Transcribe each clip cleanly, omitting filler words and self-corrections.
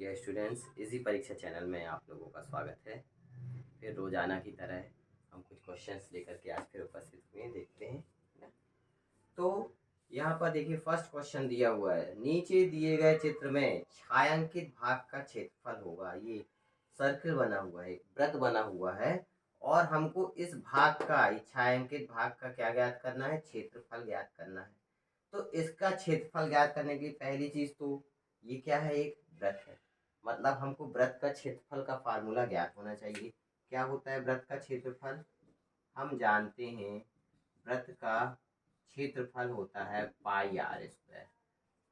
Dear students, इसी परीक्षा channel में आप लोगों का स्वागत है। फिर रोजाना की तरह हम कुछ क्वेश्चंस लेकर के आज फिर उपस्थित हुए हैं, देखते हैं ना। तो यहाँ पर देखिए, फर्स्ट क्वेश्चन दिया हुआ है, नीचे दिए गए चित्र में छायांकित भाग का क्षेत्रफल होगा। ये सर्कल बना हुआ है, एक वृत्त बना हुआ है, और हमको इस भाग का, इस छायांकित भाग का क्या ज्ञात करना है? क्षेत्रफल ज्ञात करना है। तो इसका क्षेत्रफल ज्ञात करने की पहली चीज तो ये क्या है? एक वृत्त है, मतलब हमको वृत्त का क्षेत्रफल का फार्मूला ज्ञात होना चाहिए। क्या होता है वृत्त का क्षेत्रफल? हम जानते हैं वृत्त का क्षेत्रफल होता है पाई आर स्क्वायर।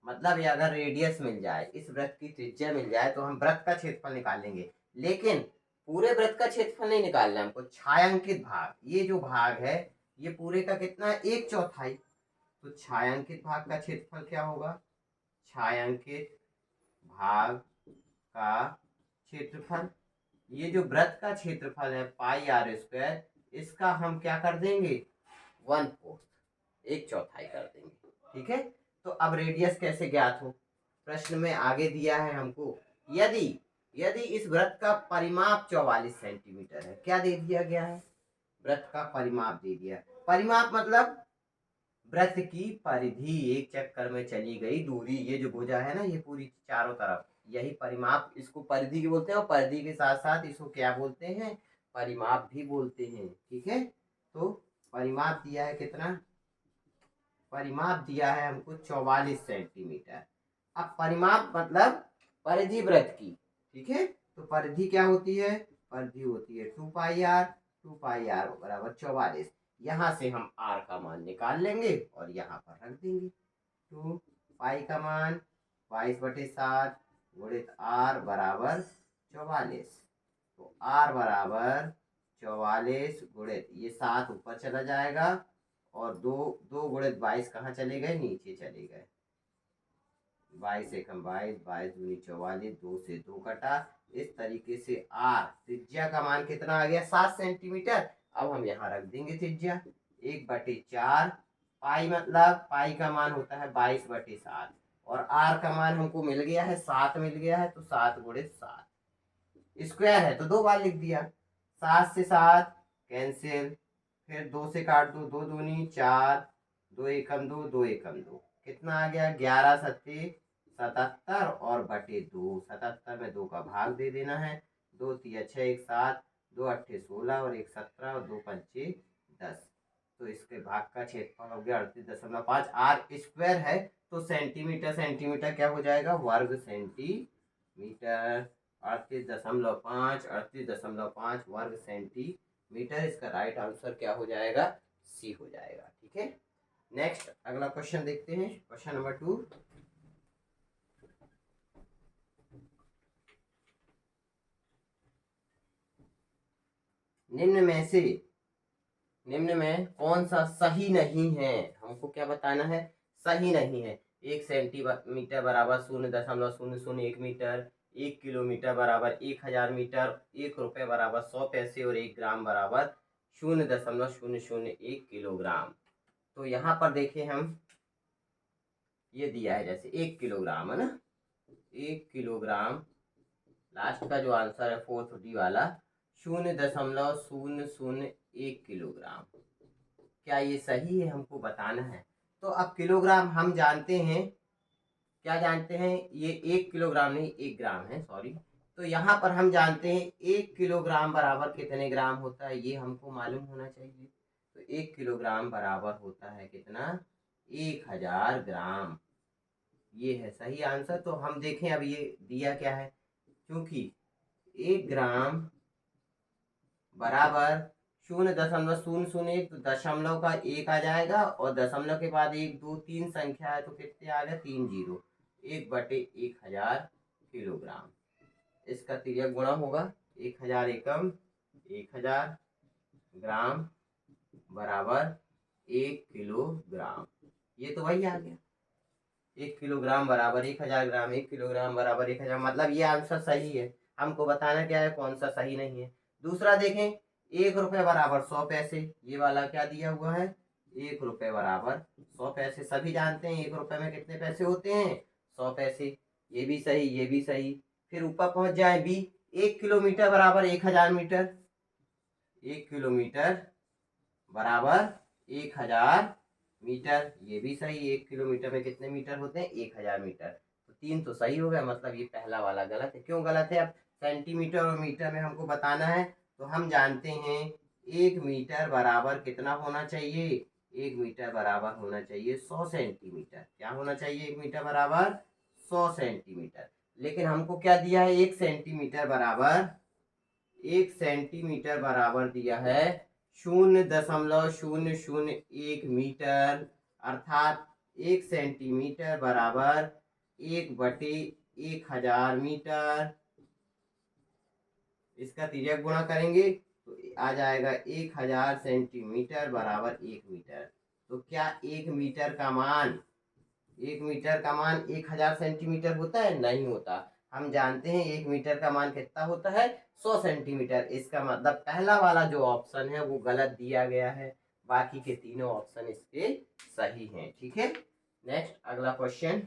मतलब ये अगर रेडियस मिल जाए, इस वृत्त की त्रिज्या मिल जाए, तो हम वृत्त का क्षेत्रफल निकाल लेंगे। लेकिन पूरे वृत्त का क्षेत्रफल नहीं निकालना है हमको, छायांकित भाग, ये जो भाग है ये पूरे का कितना है? 1/4। तो छायांकित भाग का क्षेत्रफल क्या होगा? छायांकित भाग का क्षेत्रफल, ये जो वृत्त का क्षेत्रफल है पाई आर स्क्वायर, इसका हम क्या कर देंगे? 1/4, 1/4 कर देंगे। ठीक है। तो अब रेडियस कैसे ज्ञात हो? प्रश्न में आगे दिया है हमको, यदि यदि इस वृत्त का परिमाप 44 सेंटीमीटर है। क्या दे दिया गया है? वृत्त का परिमाप दे दिया। परिमाप मतलब वृत्त की परिधि, एक चक्कर में चली गई दूरी, ये जो भुजा है ना, ये पूरी चारों तरफ, यही परिमाप, इसको परिधि की बोलते हैं। और परिधि के साथ साथ इसको क्या बोलते हैं? परिमाप भी बोलते हैं। ठीक है। तो परिमाप दिया है कितना? परिमाप दिया है हमको 44 सेंटीमीटर। अब परिमाप मतलब परिधि वृत्त की। ठीक है। तो परिधि क्या होती है? परिधि होती है 2 पाई आर। 2 पाई आर बराबर 44। यहाँ से हम आर का मान निकाल लेंगे और यहाँ पर रख देंगे। तो पाई का मान 22/7 गुणित आर बराबर 44। तो आर बराबर 44 गुणित, ये 7 ऊपर चला जाएगा, और 2 गुणित 22 कहाँ चले गए? नीचे चले गए। 22 एकम 22, 22 दूनी 44, 2 से 2 कटा। इस तरीके से आर त्रिज्या का मान कितना आ गया? 7 सेंटीमीटर। अब हम यहाँ रख देंगे त्रिज्या 1/4। पाई मतलब पाई का मान होता है 22/7, और आर का मान हमको मिल गया है 7 मिल गया है। तो 7 गुणित 7, स्क्वायर है तो 2 बार लिख दिया। 7 से 7 कैंसिल, फिर 2 से काट दो, 2 दूनी 4, 2 एकम 2, 2 एकम 2, कितना आ गया? 11 सत्ते 77 और बटे 2। 77 में 2 का भाग दे देना है। 2 तिया 6, 1 7, 2 अट्ठे 16 और 1 17 और 2 पंचे 10। तो इसके भाग का क्षेत्रफल हो गया 38.5। आर स्क्वायर है तो सेंटीमीटर, सेंटीमीटर क्या हो जाएगा? वर्ग सेंटीमीटर। 38.5, 38.5 वर्ग सेंटीमीटर। इसका राइट आंसर क्या हो जाएगा? सी हो जाएगा। ठीक है। नेक्स्ट अगला क्वेश्चन देखते हैं, क्वेश्चन नंबर 2। निम्न में कौन सा सही नहीं है? हमको क्या बताना है? सही नहीं है। 1 सेंटीमीटर बराबर 0.001 मीटर, 1 किलोमीटर बराबर 1000 मीटर, 1 रुपये बराबर 100 पैसे, और 1 ग्राम बराबर 0.001 किलोग्राम। तो यहाँ पर देखें हम, ये दिया है जैसे 1 किलोग्राम है ना, 1 किलोग्राम, लास्ट का जो आंसर है 4th डी वाला 0.001 किलोग्राम। क्या ये सही है? हमको बताना है। तो अब किलोग्राम हम जानते हैं, क्या जानते हैं? ये 1 किलोग्राम नहीं, 1 ग्राम है, सॉरी। तो यहाँ पर हम जानते हैं 1 किलोग्राम बराबर कितने ग्राम होता है, ये हमको मालूम होना चाहिए। तो 1 किलोग्राम बराबर होता है कितना? 1000 ग्राम। ये है सही आंसर। तो हम देखें अब ये दिया क्या है, क्योंकि 1 ग्राम बराबर 0.001, तो दशमलव का 1 आ जाएगा, और दशमलव के बाद 1 2 3 संख्या है तो कितने आ गए? 3 जीरो। 1/1000 किलोग्राम। इसका तिर्यक गुणा होगा 1000 एकम 1000 ग्राम बराबर 1 किलोग्राम। ये तो वही आ गया, 1 किलोग्राम बराबर 1000 ग्राम, 1 किलोग्राम बराबर 1000, मतलब ये आंसर सही है। हमको बताना क्या है, कौन सा सही नहीं है। दूसरा देखें, 1 रुपये बराबर 100 पैसे, ये वाला क्या दिया हुआ है? 1 रुपये बराबर 100 पैसे। सभी जानते हैं 1 रुपये में कितने पैसे होते हैं? 100 पैसे। ये भी सही, ये भी सही। फिर ऊपर पहुंच जाए बी, 1 किलोमीटर बराबर 1000 मीटर, 1 किलोमीटर बराबर 1000 मीटर, ये भी सही। 1 किलोमीटर में कितने मीटर होते हैं? 1000 मीटर। तो 3 तो सही हो गया, मतलब ये पहला वाला गलत है। क्यों गलत है? अब सेंटीमीटर और मीटर में हमको बताना है, तो हम जानते हैं 1 मीटर बराबर कितना होना चाहिए? 1 मीटर बराबर होना चाहिए 100 सेंटीमीटर। क्या होना चाहिए? 1 मीटर बराबर 100 सेंटीमीटर। लेकिन हमको क्या दिया है? 1 सेंटीमीटर बराबर दिया है 0.001 मीटर, अर्थात 1 सेंटीमीटर बराबर 1/1000 मीटर। इसका तिर्यक गुणा करेंगे तो आ जाएगा 1000 सेंटीमीटर बराबर 1 मीटर। तो क्या 1 मीटर का मान 1000 सेंटीमीटर होता है? नहीं होता। हम जानते हैं 1 मीटर का मान कितना होता है? 100 सेंटीमीटर। इसका मतलब पहला वाला जो ऑप्शन है वो गलत दिया गया है, बाकी के तीनों ऑप्शन इसके सही हैं। ठीक है, नेक्स्ट अगला क्वेश्चन।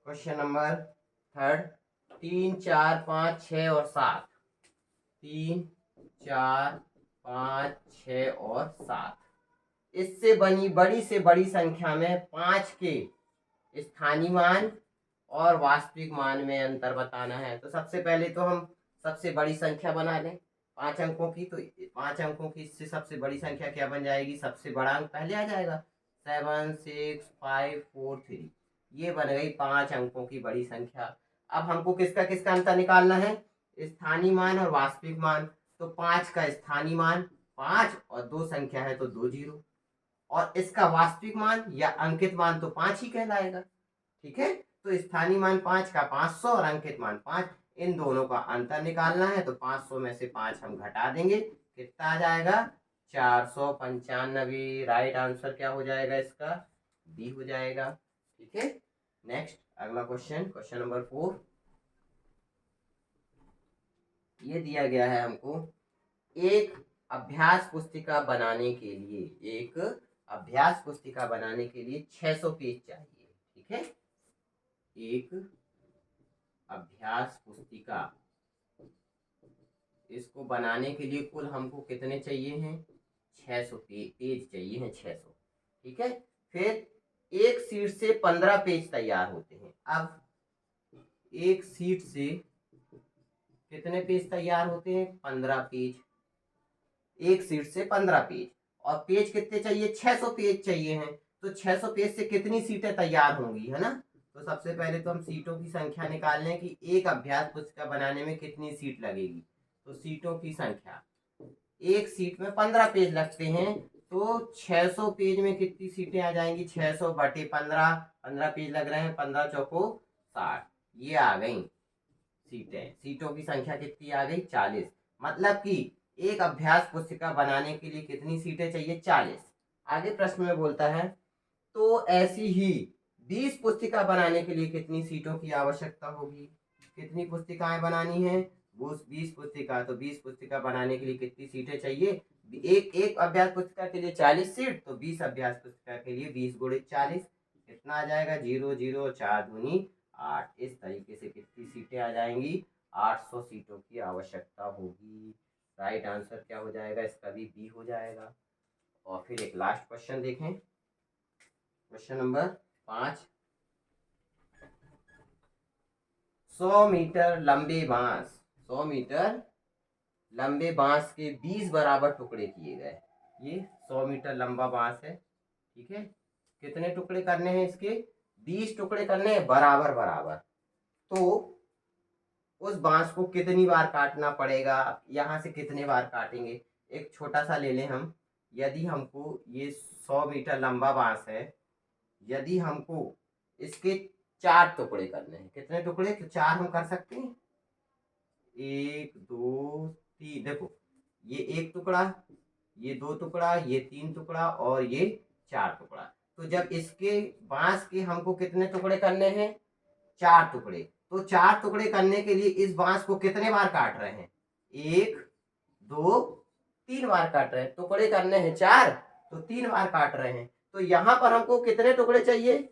क्वेश्चन नंबर 3, 3, 4, 5, 6 और 7। 3, 4, 5, 6 और 7 इससे बनी बड़ी से बड़ी संख्या में 5 के स्थानीय मान और वास्तविक मान में अंतर बताना है। तो सबसे पहले तो हम सबसे बड़ी संख्या बना लें 5 अंकों की। तो 5 अंकों की इससे सबसे बड़ी संख्या क्या बन जाएगी? सबसे बड़ा अंक पहले आ जाएगा, 7, 6, 5, 4, 3। ये बन गई 5 अंकों की बड़ी संख्या। अब हमको किसका किसका अंतर निकालना है? स्थानीय मान और वास्तविक मान। तो 5 का स्थानीय मान 5 और 2 संख्या है तो 2 जीरो, और इसका वास्तविक मान या अंकित मान तो 5 ही कहलाएगा। ठीक है, तो स्थानीय मान 5 का 500 और अंकित मान 5, इन दोनों का अंतर निकालना है। तो 500 में से 5 हम घटा देंगे, कितना आ जाएगा? 495। राइट आंसर क्या हो जाएगा इसका? बी हो जाएगा। ठीक है, नेक्स्ट अगला क्वेश्चन, क्वेश्चन नंबर 4। ये दिया गया है हमको, एक अभ्यास पुस्तिका बनाने के लिए 600 पेज चाहिए। ठीक है, एक अभ्यास पुस्तिका, इसको बनाने के लिए कुल हमको कितने चाहिए हैं? 600 पेज चाहिए हैं, 600। ठीक है, फिर एक सीट से 15 पेज तैयार होते हैं। अब एक सीट से कितने पेज तैयार होते हैं? 15 पेज। एक सीट से 15 पेज, और पेज कितने चाहिए? 600 पेज चाहिए हैं। तो 600 पेज से कितनी सीटें तैयार होंगी, है ना? तो सबसे पहले तो हम सीटों की संख्या निकाल लें कि एक अभ्यास पुस्तिका बनाने में कितनी सीट लगेगी। तो सीटों की संख्या, एक सीट में 15 पेज लगते हैं, तो 600 पेज में कितनी सीटें आ जाएंगी? 600 बटे 15, 15 पेज लग रहे हैं, 15 चौको 60, ये आ गई सीटें। सीटों की संख्या कितनी आ गई? 40। मतलब कि एक अभ्यास पुस्तिका बनाने के लिए कितनी सीटें चाहिए? 40। आगे प्रश्न में बोलता है, तो ऐसी ही 20 पुस्तिका बनाने के लिए कितनी सीटों की आवश्यकता होगी? कितनी पुस्तिकाएं बनानी है? वो 20 पुस्तिका। तो 20 पुस्तिका बनाने के लिए कितनी सीटें चाहिए? एक अभ्यास पुस्तिका के लिए 40 सीट, तो 20 अभ्यास पुस्तिका के लिए 20 गुणे 40 कितना आ जाएगा? 0, 0, 4 दूनी 8। इस तरीके से कितनी सीटें आ जाएंगी? 800 सीटों की आवश्यकता होगी। राइट आंसर क्या हो जाएगा इसका? भी बी हो जाएगा। और फिर एक लास्ट क्वेश्चन देखें, क्वेश्चन नंबर 5। 100 मीटर लंबे बांस, 100 मीटर लंबे बांस के 20 बराबर टुकड़े किए गए। ये 100 मीटर लंबा बांस है। ठीक है, कितने टुकड़े करने हैं इसके? 20 टुकड़े करने हैं, बराबर बराबर। तो उस बांस को कितनी बार काटना पड़ेगा? यहाँ से कितने बार काटेंगे? एक छोटा सा ले लें हम। यदि हमको ये 100 मीटर लंबा बांस है, यदि हमको इसके 4 टुकड़े करने हैं, कितने टुकड़े? तो 4 हम कर सकते हैं, 1, 2, 3। देखो, ये 1 टुकड़ा, ये 2 टुकड़ा, ये 3 टुकड़ा और ये 4 टुकड़ा। तो जब इसके बांस के हमको कितने टुकड़े करने हैं? 4 टुकड़े। तो 4 टुकड़े करने के लिए इस बांस को कितने बार काट रहे हैं? 1, 2, 3 बार काट रहे हैं। टुकड़े करने हैं 4, तो 3 बार काट रहे हैं। तो यहाँ पर हमको कितने टुकड़े चाहिए,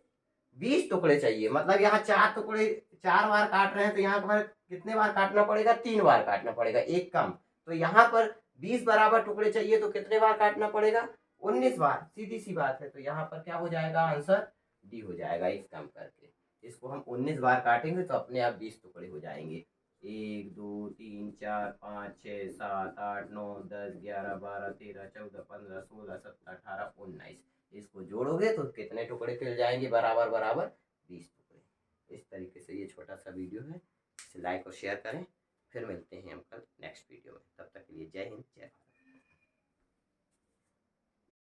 20 टुकड़े चाहिए। मतलब यहाँ 4 टुकड़े 4 बार काट रहे हैं, तो यहाँ पर कितने बार काटना पड़ेगा, 3 बार काटना पड़ेगा, एक कम। तो यहाँ पर 20 बराबर टुकड़े चाहिए, तो कितने बार काटना पड़ेगा, 19 बार। सीधी सी बात है। तो यहाँ पर क्या हो जाएगा, आंसर डी हो जाएगा, एक कम करके। इसको हम 19 बार काटेंगे तो अपने आप 20 टुकड़े हो जाएंगे। 1 2 3 4 5 6 7 8 9 10 11 12 13 14 15 16 17 18 19। इसको जोड़ोगे तो कितने टुकड़े मिल जाएंगे, बराबर बराबर 20 टुकड़े। इस तरीके से ये छोटा सा वीडियो है, इसे लाइक और शेयर करें। फिर मिलते हैं हम कल नेक्स्ट वीडियो में। तब तक के लिए जय हिंद, जय भारत।